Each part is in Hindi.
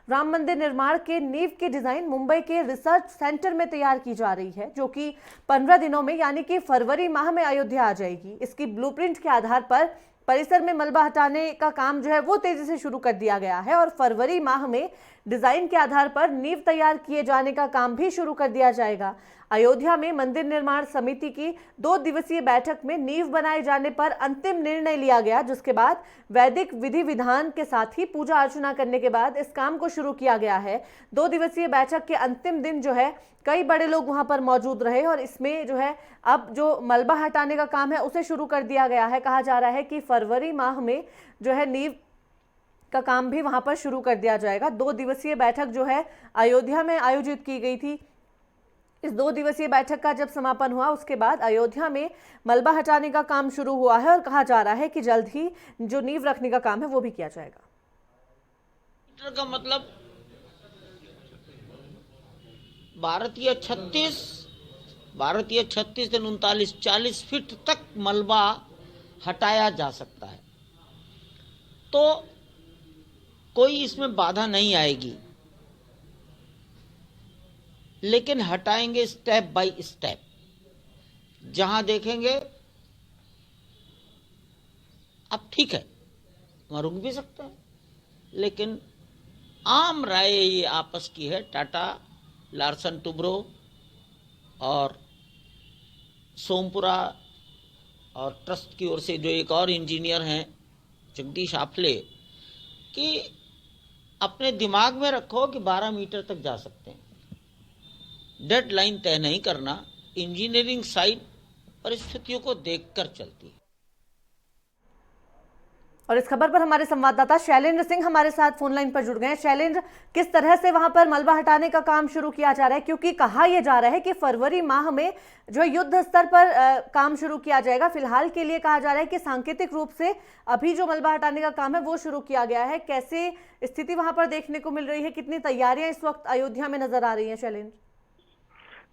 राम मंदिर निर्माण के नींव की डिजाइन मुंबई के रिसर्च सेंटर में तैयार की जा रही है, जो कि 15 दिनों में यानी कि फरवरी माह में अयोध्या आ जाएगी। इसकी ब्लूप्रिंट के आधार पर परिसर में मलबा हटाने का काम जो है वो तेजी से शुरू कर दिया गया है और फरवरी माह में डिजाइन के आधार पर नींव तैयार किए जाने का काम भी शुरू कर दिया जाएगा। अयोध्या में मंदिर निर्माण समिति की 2 दिवसीय बैठक में नींव बनाए जाने पर अंतिम निर्णय लिया गया, जिसके बाद वैदिक विधि विधान के साथ ही पूजा अर्चना करने के बाद इस काम को शुरू किया गया है। 2 दिवसीय बैठक के अंतिम दिन जो है कई बड़े लोग वहां पर मौजूद रहे और इसमें जो है अब जो मलबा हटाने का काम है उसे शुरू कर दिया गया है। कहा जा रहा है कि फरवरी माह में जो है नींव का काम भी वहां पर शुरू कर दिया जाएगा। 2 दिवसीय बैठक जो है अयोध्या में आयोजित की गई थी। इस 2 दिवसीय बैठक का जब समापन हुआ उसके बाद अयोध्या में मलबा हटाने का काम शुरू हुआ है और कहा जा रहा है कि जल्द ही जो नींव रखने का काम है वो भी किया जाएगा। का मतलब भारतीय 36 से 39 40 फीट तक मलबा हटाया जा सकता है, तो कोई इसमें बाधा नहीं आएगी, लेकिन हटाएंगे स्टेप बाय स्टेप। जहां देखेंगे अब ठीक है वहां रुक भी सकते हैं, लेकिन आम राय ये आपस की है। टाटा, लार्सन टुब्रो और सोमपुरा और ट्रस्ट की ओर से जो एक और इंजीनियर हैं जगदीश आफले, कि अपने दिमाग में रखो कि 12 मीटर तक जा सकते हैं। डेडलाइन तय नहीं करना, इंजीनियरिंग साइट परिस्थितियों को देखकर चलती है। और इस खबर पर हमारे संवाददाता शैलेंद्र सिंह हमारे साथ फोन लाइन पर जुड़ गए हैं। शैलेंद्र, किस तरह से वहां पर मलबा हटाने का काम शुरू किया जा रहा है, क्योंकि कहा यह जा रहा है कि फरवरी माह में जो युद्ध स्तर पर काम शुरू किया जाएगा। फिलहाल के लिए कहा जा रहा है कि सांकेतिक रूप से अभी जो मलबा हटाने का काम है वो शुरू किया गया है। कैसे स्थिति वहां पर देखने को मिल रही है, कितनी तैयारियां इस वक्त अयोध्या में नजर आ रही है शैलेंद्र?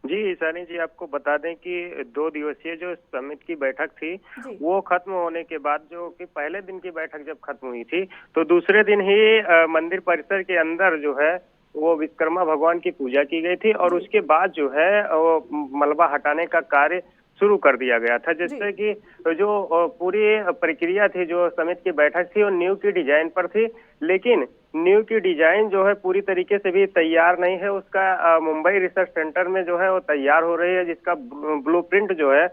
जी ईशानी जी, आपको बता दें कि 2 दिवसीय जो समिति की बैठक थी वो खत्म होने के बाद, जो कि पहले दिन की बैठक जब खत्म हुई थी तो दूसरे दिन ही मंदिर परिसर के अंदर जो है वो विश्वकर्मा भगवान की पूजा की गई थी और उसके बाद जो है वो मलबा हटाने का कार्य शुरू कर दिया गया था, जिससे कि जो पूरी प्रक्रिया थी, जो समिति की बैठक थी वो नींव की डिजाइन पर थी, लेकिन नींव की डिजाइन जो है पूरी तरीके से भी तैयार नहीं है। उसका मुंबई रिसर्च सेंटर में जो है वो तैयार हो रही है, जिसका ब्लूप्रिंट जो है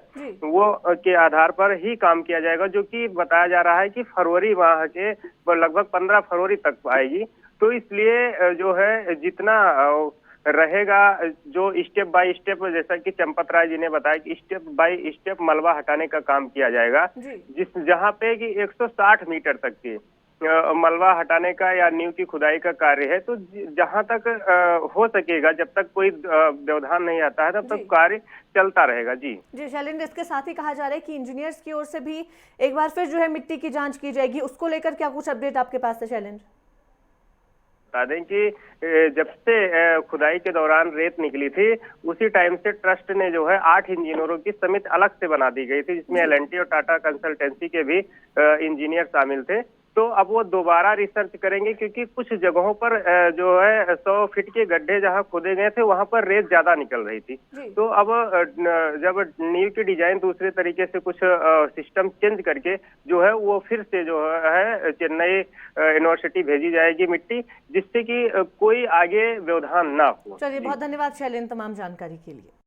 वो के आधार पर ही काम किया जाएगा, जो कि बताया जा रहा है कि फरवरी माह के लगभग 15 फरवरी तक आएगी। तो इसलिए जो है जितना रहेगा, जो स्टेप बाय स्टेप, जैसा कि चंपत राय जी ने बताया कि स्टेप बाय स्टेप मलबा हटाने का काम किया जाएगा, जहां पे कि 160 मीटर तक की मलबा हटाने का या नींव की खुदाई का कार्य है। तो जहां तक हो सकेगा, जब तक कोई व्यवधान नहीं आता है तब तक कार्य चलता रहेगा। जी शैलेंद्र, इसके साथ ही कहा जा रहा है कि इंजीनियर्स की ओर से भी एक बार फिर जो है मिट्टी की जांच की जाएगी, उसको लेकर क्या कुछ अपडेट आपके पास है शैलेंद्र? बता दें कि जब से खुदाई के दौरान रेत निकली थी उसी टाइम से ट्रस्ट ने जो है 8 इंजीनियरों की समिति अलग से बना दी गई थी, जिसमें एल&टी और टाटा कंसल्टेंसी के भी इंजीनियर शामिल थे। तो अब वो दोबारा रिसर्च करेंगे, क्योंकि कुछ जगहों पर जो है 100 फीट के गड्ढे जहां खोदे गए थे वहां पर रेत ज्यादा निकल रही थी। तो अब जब नींव की डिजाइन दूसरे तरीके से कुछ सिस्टम चेंज करके जो है वो फिर से जो है चेन्नई यूनिवर्सिटी भेजी जाएगी मिट्टी, जिससे कि कोई आगे व्यवधान ना हो। चलिए, बहुत धन्यवाद शैलेंद्र तमाम जानकारी के लिए।